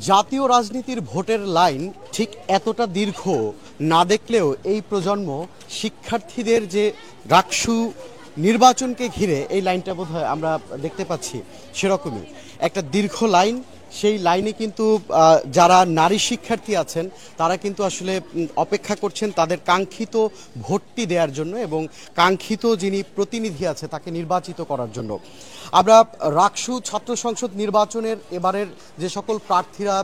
জাতীয় রাজনীতির ভোটের লাইন ঠিক এতটা দীর্ঘ না দেখলেও এই প্রজন্ম শিক্ষার্থীদের যে রাকসু নির্বাচনকে ঘিরে এই লাইনটা বোধহয় আমরা দেখতে পাচ্ছি সেরকমই একটা দীর্ঘ লাইন। সেই লাইনে কিন্তু যারা নারী শিক্ষার্থী আছেন তারা কিন্তু আসলে অপেক্ষা করছেন তাদের কাঙ্ক্ষিত ভোটটি দেওয়ার জন্য এবং কাঙ্ক্ষিত যিনি প্রতিনিধি আছে তাকে নির্বাচিত করার জন্য। আমরা রাকসু ছাত্র সংসদ নির্বাচনের এবারের যে সকল প্রার্থীরা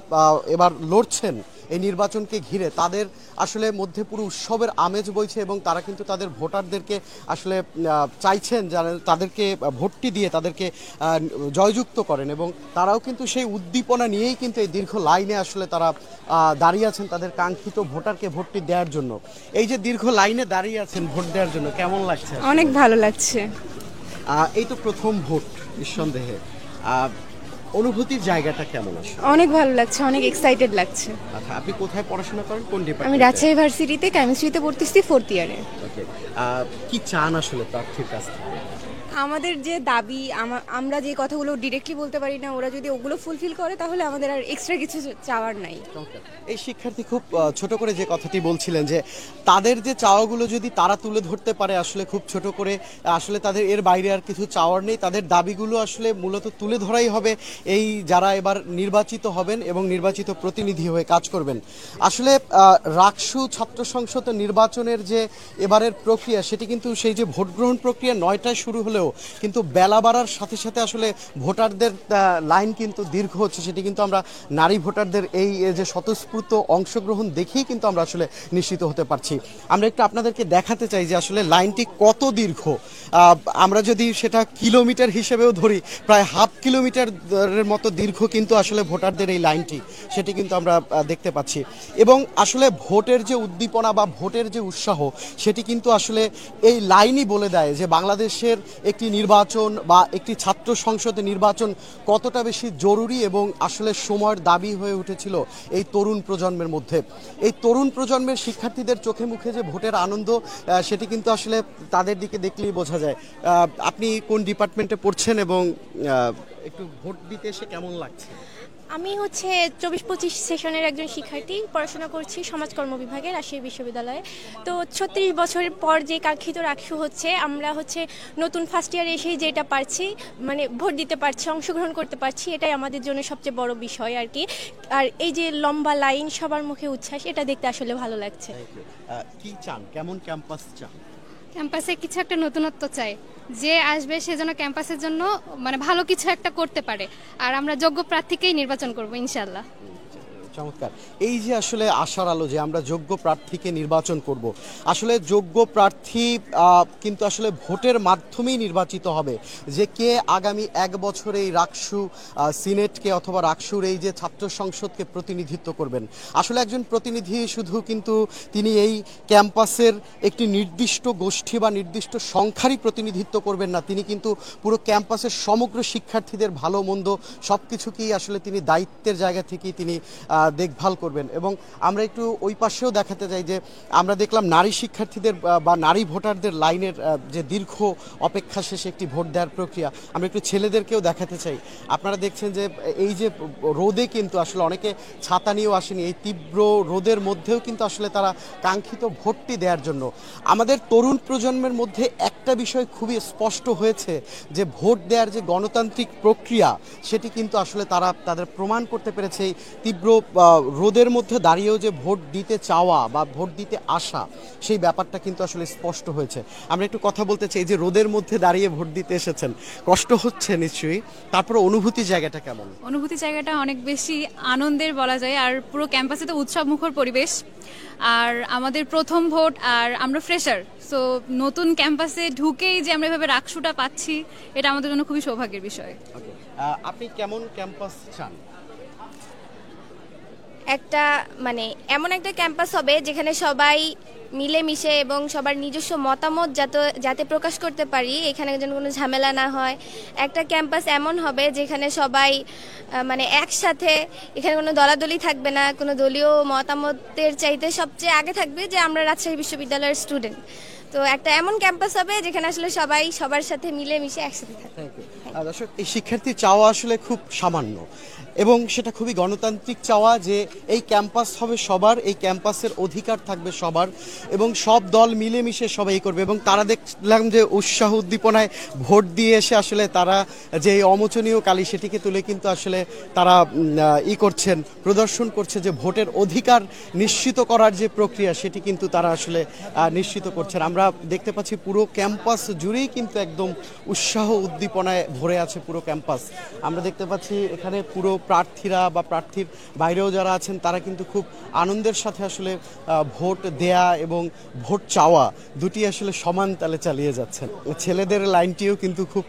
এবার লড়ছেন এই নির্বাচনকে ঘিরে তাদের আসলে মধ্যে পুরো উৎসবের আমেজ বইছে এবং তারা কিন্তু তাদের ভোটারদেরকে আসলে চাইছেন যারা তাদেরকে ভোটটি দিয়ে তাদেরকে জয়যুক্ত করেন এবং তারাও কিন্তু সেই উদ্দীপনা নিয়েই কিন্তু এই দীর্ঘ লাইনে আসলে তারা দাঁড়িয়ে আছেন তাদের কাঙ্ক্ষিত ভোটারকে ভোটটি দেওয়ার জন্য। এই যে দীর্ঘ লাইনে দাঁড়িয়ে আছেন ভোট দেওয়ার জন্য কেমন লাগছে? অনেক ভালো লাগছে। এই তো প্রথম ভোট, নিঃসন্দেহে অনুভূতির জায়গাটা কেমন আছে? অনেক ভালো লাগছে, অনেক এক্সাইটেড লাগছে। আচ্ছা, আপনি কোথায় পড়াশোনা করেন, কোন আমি ডিপার্টমেন্টে? রাজশাহী ভার্সিটিতে কেমিস্ট্রিতে পড়তেছি, 4th ইয়ারে। ওকে, কি চান আসলে প্রার্থীর কাছ থেকে? আমাদের যে দাবি, আমরা যে কথাগুলো ডিরেক্টলি বলতে পারি না, ওরা যদি ওগুলো ফুলফিল করে তাহলে আমাদের আর এক্সট্রা কিছু চাওয়ার নাই। এই শিক্ষার্থী খুব ছোট করে যে কথাটি বলছিলেন যে তাদের যে চাওয়াগুলো যদি তারা তুলে ধরতে পারে আসলে খুব ছোট করে, আসলে তাদের এর বাইরে আর কিছু চাওয়ার নেই, তাদের দাবিগুলো আসলে মূলত তুলে ধরাই হবে এই যারা এবার নির্বাচিত হবেন এবং নির্বাচিত প্রতিনিধি হয়ে কাজ করবেন। আসলে রাকসু ছাত্র সংসদ নির্বাচনের যে এবারের প্রক্রিয়া সেটি কিন্তু সেই যে ভোট গ্রহণ প্রক্রিয়া 9টায় শুরু হলেও কিন্তু বেলা বাড়ার সাথে সাথে আসলে ভোটারদের লাইন কিন্তু দীর্ঘ হচ্ছে। সেটি কিন্তু আমরা নারী ভোটারদের এই যে স্বতঃস্ফূর্ত অংশগ্রহণ দেখেই কিন্তু আমরা আসলে নিশ্চিত হতে পারছি। আমরা একটু আপনাদেরকে দেখাতে চাই যে আসলে লাইনটি কত দীর্ঘ। আমরা যদি সেটা কিলোমিটার হিসেবেও ধরি প্রায় হাফ কিলোমিটারের মতো দীর্ঘ কিন্তু আসলে ভোটারদের এই লাইনটি, সেটি কিন্তু আমরা দেখতে পাচ্ছি। এবং আসলে ভোটের যে উদ্দীপনা বা ভোটের যে উৎসাহ সেটি কিন্তু আসলে এই লাইনই বলে দেয় যে বাংলাদেশের একটি নির্বাচন বা একটি ছাত্র সংসদ নির্বাচন কতটা বেশি জরুরি এবং আসলে সময়ের দাবি হয়ে উঠেছিল এই তরুণ প্রজন্মের মধ্যে। এই তরুণ প্রজন্মের শিক্ষার্থীদের চোখে মুখে যে ভোটের আনন্দ সেটি কিন্তু আসলে তাদের দিকে দেখলেই বোঝা যায়। আপনি কোন ডিপার্টমেন্টে পড়ছেন এবং একটু ভোট দিতে এসে কেমন লাগছে? আমি 24-25 সেশনের একজন শিক্ষার্থী, পড়াশোনা করছি সমাজকর্ম বিভাগে রাজশাহী বিশ্ববিদ্যালয়ে। তো 36 বছরের পর যে কাঙ্ক্ষিত রাকসু হচ্ছে, আমরা নতুন ফার্স্ট ইয়ারে এসেই যেটা পারছি, মানে ভোট দিতে পারছি, অংশগ্রহণ করতে পারছি, এটাই আমাদের জন্য সবচেয়ে বড় বিষয় আর কি। আর এই যে লম্বা লাইন, সবার মুখে উচ্ছ্বাস, এটা দেখতে আসলে ভালো লাগছে। কি চান, কেমন ক্যাম্পাস চান? ক্যাম্পাসে কিছু একটা নতুনত্ব চাই, যে আসবে সে যেন ক্যাম্পাসের জন্য মানে ভালো কিছু একটা করতে পারে। আর আমরা যোগ্য প্রার্থীকেই নির্বাচন করব ইনশাল্লাহ। চমৎকার। এই যে আসলে আশার আলো যে আমরা যোগ্য প্রার্থীকে নির্বাচন করব, আসলে যোগ্য প্রার্থী কিন্তু আসলে ভোটের মাধ্যমেই নির্বাচিত হবে যে কে আগামী 1 বছরে এই রাকসু সিনেটকে অথবা রাকসুর এই যে ছাত্র সংসদকে প্রতিনিধিত্ব করবেন। আসলে একজন প্রতিনিধি শুধু কিন্তু তিনি এই ক্যাম্পাসের একটি নির্দিষ্ট গোষ্ঠী বা নির্দিষ্ট সংখ্যারই প্রতিনিধিত্ব করবেন না, তিনি কিন্তু পুরো ক্যাম্পাসের সমগ্র শিক্ষার্থীদের ভালো মন্দ সব কিছুকেই আসলে তিনি দায়িত্বের জায়গা থেকেই তিনি দেখভাল করবেন। এবং আমরা একটু ওই পাশেও দেখাতে চাই যে আমরা দেখলাম নারী শিক্ষার্থীদের বা নারী ভোটারদের লাইনের যে দীর্ঘ অপেক্ষা শেষে একটি ভোট দেওয়ার প্রক্রিয়া, আমরা একটু ছেলেদেরকেও দেখাতে চাই। আপনারা দেখছেন যে এই যে রোদে কিন্তু আসলে অনেকে ছাতা নিয়েও আসেনি, এই তীব্র রোদের মধ্যেও কিন্তু আসলে তারা কাঙ্ক্ষিত ভোটটি দেওয়ার জন্য। আমাদের তরুণ প্রজন্মের মধ্যে একটা বিষয় খুবই স্পষ্ট হয়েছে যে ভোট দেওয়ার যে গণতান্ত্রিক প্রক্রিয়া সেটি কিন্তু আসলে তারা তাদের প্রমাণ করতে পেরেছে। এই তীব্র রোদের মধ্যে দাঁড়িয়েও যে ভোট দিতে চাওয়া বা ভোট দিতে আসা, সেই ব্যাপারটা কিন্তু আসলে স্পষ্ট হয়েছে। আমরা একটু কথা বলতে চাই যে রোদের মধ্যে দাঁড়িয়ে ভোট দিতে এসেছেন, কষ্ট হচ্ছে নিশ্চয়ই, তারপরে অনুভূতি জায়গাটা কেমন? অনুভূতি জায়গাটা অনেক বেশি আনন্দের বলা যায়। আর পুরো ক্যাম্পাসে তো উৎসব মুখর পরিবেশ। আর আমাদের প্রথম ভোট, আর আমরা ফ্রেশার, সো নতুন ক্যাম্পাসে ঢুকেই যে আমরা এভাবে রাকসুটা পাচ্ছি, এটা আমাদের জন্য খুবই সৌভাগ্যের বিষয়। আপনি কেমন ক্যাম্পাস চান? একটা এমন একটা ক্যাম্পাস হবে যেখানে সবাই মিলেমিশে এবং সবার নিজস্ব মতামত যাতে প্রকাশ করতে পারি, এখানে যেন কোনো ঝামেলা না হয়। একটা ক্যাম্পাস এমন হবে যেখানে সবাই একসাথে, এখানে কোনো দলাদলি থাকবে না, কোনো দলীয় মতামতের চাইতে সবচেয়ে আগে থাকবে যে আমরা রাজশাহী বিশ্ববিদ্যালয়ের স্টুডেন্ট। তো একটা এমন ক্যাম্পাস হবে যেখানে আসলে সবাই সবার সাথে মিলেমিশে একসাথে থাকবে। দর্শক, এই শিক্ষার্থীর চাওয়া আসলে খুব সামান্য, এবং সেটা খুবই গণতান্ত্রিক চাওয়া যে এই ক্যাম্পাস হবে সবার, এই ক্যাম্পাসের অধিকার থাকবে সবার এবং সব দল মিলেমিশে সবাই করবে। এবং তারা দেখলাম যে উৎসাহ উদ্দীপনায় ভোট দিয়ে এসে আসলে তারা যে এই অমোচনীয় কালি সেটিকে তুলে কিন্তু আসলে তারা করছেন, প্রদর্শন করছে যে ভোটের অধিকার নিশ্চিত করার যে প্রক্রিয়া সেটি কিন্তু তারা আসলে নিশ্চিত করছেন। আমরা দেখতে পাচ্ছি পুরো ক্যাম্পাস জুড়েই কিন্তু একদম উৎসাহ উদ্দীপনায় ভরে আছে পুরো ক্যাম্পাস। আমরা দেখতে পাচ্ছি এখানে পুরো প্রার্থীরা বা প্রার্থীর বাইরেও যারা আছেন তারা কিন্তু খুব আনন্দের সাথে আসলে ভোট দেয়া এবং ভোট চাওয়া দুটি আসলে সমান তালে চালিয়ে যাচ্ছেন। ছেলেদের লাইনটিও কিন্তু খুব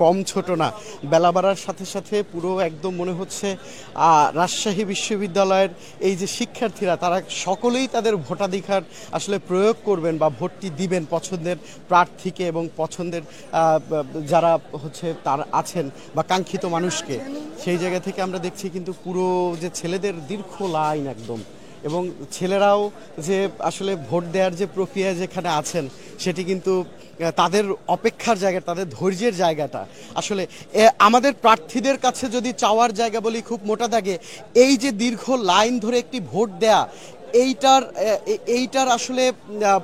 কম ছোট না, বেলা বাড়ার সাথে সাথে পুরো একদম মনে হচ্ছে রাজশাহী বিশ্ববিদ্যালয়ের এই যে শিক্ষার্থীরা তারা সকলেই তাদের ভোটাধিকার আসলে প্রয়োগ করবেন বা ভোটটি দিবেন পছন্দের প্রার্থীকে এবং পছন্দের যারা হচ্ছে তার আছেন বা কাঙ্ক্ষিত মানুষকে। সেই জায়গা থেকে আমরা দেখছি কিন্তু পুরো যে ছেলেদের দীর্ঘ লাইন একদম, এবং ছেলেরাও যে আসলে ভোট দেওয়ার যে প্রক্রিয়া যেখানে আছেন সেটি কিন্তু তাদের অপেক্ষার জায়গা, তাদের ধৈর্যের জায়গাটা আসলে আমাদের প্রার্থীদের কাছে যদি চাওয়ার জায়গা বলি খুব মোটা দাগে এই যে দীর্ঘ লাইন ধরে একটি ভোট দেয়া এইটার আসলে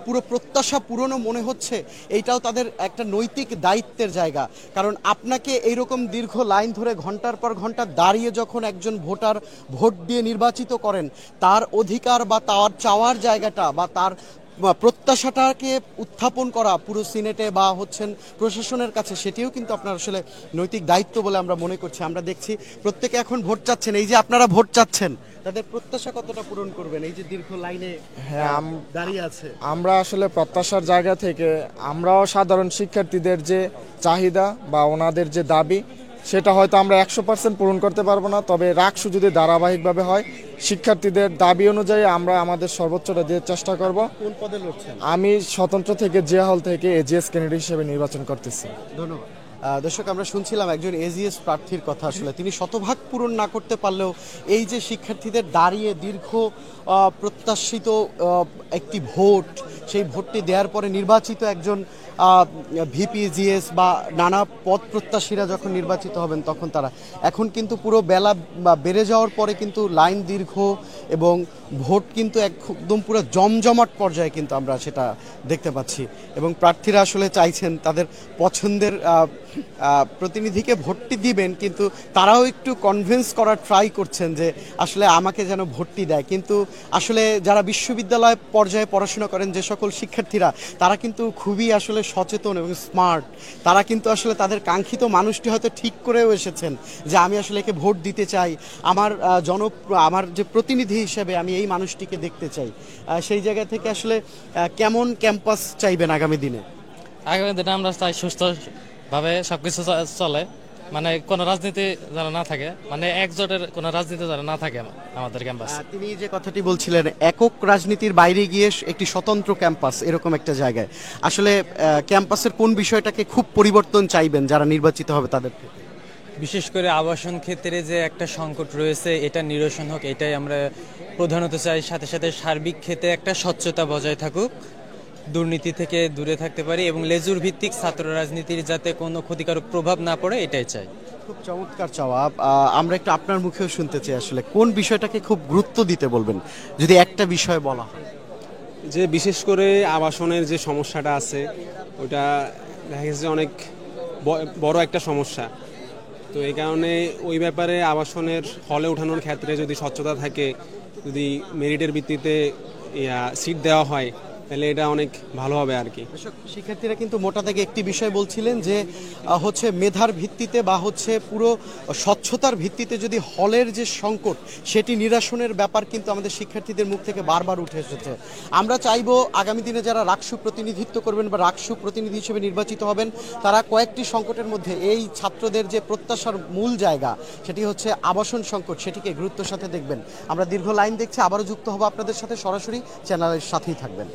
পুরো প্রত্যাশা পূরণও মনে হচ্ছে এইটাও তাদের একটা নৈতিক দায়িত্বের জায়গা। কারণ আপনাকে এইরকম দীর্ঘ লাইন ধরে ঘন্টার পর ঘন্টা দাঁড়িয়ে যখন একজন ভোটার ভোট দিয়ে নির্বাচিত করেন তার অধিকার বা তার চাওয়ার জায়গাটা বা তার প্রত্যাশাটাকে উত্থাপন করা পুরো সিনেটে বা হচ্ছেন প্রশাসনের কাছে সেটিও কিন্তু আপনার আসলে নৈতিক দায়িত্ব বলে আমরা মনে করছি। আমরা দেখছি প্রত্যেকে এখন ভোট চাচ্ছেন, এই যে আপনারা ভোট চাচ্ছেন তাদের প্রত্যাশা কতটা পূরণ করবেন এই যে দীর্ঘ লাইনে দাঁড়িয়ে আছে? আমরা আসলে প্রত্যাশার জায়গা থেকে আমরাও সাধারণ শিক্ষার্থীদের যে চাহিদা বা ওনাদের যে দাবি সেটা হয়তো আমরা 100% পূরণ করতে পারবো না, তবে রাকসু যদি ধারাবাহিকভাবে হয় শিক্ষার্থীদের দাবি অনুযায়ী আমরা আমাদের সর্বোচ্চটা দিয়ে চেষ্টা করব। কোন পদে লড়ছেন? আমি স্বতন্ত্র থেকে জিয়া হল থেকে এজিএস ক্যান্ডিডেট হিসেবে নির্বাচন করতেছি। ধন্যবাদ। দর্শক, আমরা শুনছিলাম একজন এজিএস প্রার্থীর কথা। আসলে তিনি শতভাগ পূরণ না করতে পারলেও এই যে শিক্ষার্থীদের দাঁড়িয়ে দীর্ঘ প্রত্যাশিত একটি ভোট, সেই ভোটটি দেওয়ার পরে নির্বাচিত একজন ভিপি জিএস বা নানা পদ প্রত্যাশীরা যখন নির্বাচিত হবেন তখন তারা এখন কিন্তু পুরো বেলা বেড়ে যাওয়ার পরে কিন্তু লাইন দীর্ঘ এবং ভোট কিন্তু একদম পুরো জমজমাট পর্যায়ে কিন্তু আমরা সেটা দেখতে পাচ্ছি। এবং প্রার্থীরা আসলে চাইছেন তাদের পছন্দের প্রতিনিধিকে ভোটটি দিবেন, কিন্তু তারাও একটু কনভিন্স করার ট্রাই করছেন যে আসলে আমাকে যেন ভোটটি দেয়। কিন্তু আসলে যারা বিশ্ববিদ্যালয় পর্যায়ে পড়াশোনা করেন যে সকল শিক্ষার্থীরা তারা কিন্তু খুবই আসলে সচেতন এবং স্মার্ট। তারা কিন্তু আসলে তাদের কাঙ্ক্ষিত মানুষটি হয়তো ঠিক করেও এসেছেন যে আমি আসলে একে ভোট দিতে চাই, আমার যে প্রতিনিধি হিসেবে আমি এই মানুষটিকে দেখতে চাই। সেই জায়গা থেকে আসলে কেমন ক্যাম্পাস চাইবেন আগামী দিনে? আগামী দিনে আমরা চাই সুস্থভাবে সবকিছু চলে, মানে কোনো রাজনীতি যারা না থাকে, মানে একজোটের কোনো রাজনীতি যারা না থাকে আমাদের ক্যাম্পাস। তিনি যে কথাটি বলছিলেন একক রাজনীতির বাইরে গিয়ে একটি স্বতন্ত্র ক্যাম্পাস, এরকম একটা জায়গায় আসলে ক্যাম্পাসের কোন বিষয়টাকে খুব পরিবর্তন চাইবেন যারা নির্বাচিত হবে তাদের থেকে? বিশেষ করে আবাসন ক্ষেত্রে যে একটা সংকট রয়েছে এটা নিরসন হোক, এটাই আমরা প্রধানত চাই। সাথে সাথে সার্বিক ক্ষেত্রে একটা স্বচ্ছতা বজায় থাকুক, দুর্নীতি থেকে দূরে থাকতে পারি এবং লেজুর ভিত্তিক ছাত্র রাজনীতির যাতে কোনো ক্ষতিকারক প্রভাব না পড়ে এটাই চাই। খুব চমৎকার চাওয়া। আমরা একটু আপনার মুখেও শুনতে চাই আসলে কোন বিষয়টাকে খুব গুরুত্ব দিতে বলবেন যদি একটা বিষয় বলা হয়? যে বিশেষ করে আবাসনের যে সমস্যাটা আছে ওটা দেখা গেছে অনেক বড় একটা সমস্যা। তো এই কারণে ওই ব্যাপারে আবাসনের হলে ওঠানোর ক্ষেত্রে যদি স্বচ্ছতা থাকে, যদি মেরিটের ভিত্তিতে সিট দেওয়া হয় তাহলে এটা অনেক ভালো হবে আর কি। শিক্ষার্থীরা কিন্তু মোটা দাগে একটি বিষয় বলছিলেন যে হচ্ছে মেধার ভিত্তিতে বা হচ্ছে পুরো স্বচ্ছতার ভিত্তিতে যদি হলের যে সংকট সেটি নিরসনের ব্যাপার কিন্তু আমাদের শিক্ষার্থীদের মুখ থেকে বারবার উঠে এসেছে। আমরা চাইবো আগামী দিনে যারা রাকসু প্রতিনিধিত্ব করবেন বা রাকসু প্রতিনিধি হিসেবে নির্বাচিত হবেন তারা কয়েকটি সংকটের মধ্যে এই ছাত্রদের যে প্রত্যাশার মূল জায়গা সেটি হচ্ছে আবাসন সংকট, সেটিকে গুরুত্বের সাথে দেখবেন। আমরা দীর্ঘ লাইন দেখছি, আবারও যুক্ত হবো আপনাদের সাথে সরাসরি, চ্যানেলের সাথেই থাকবেন।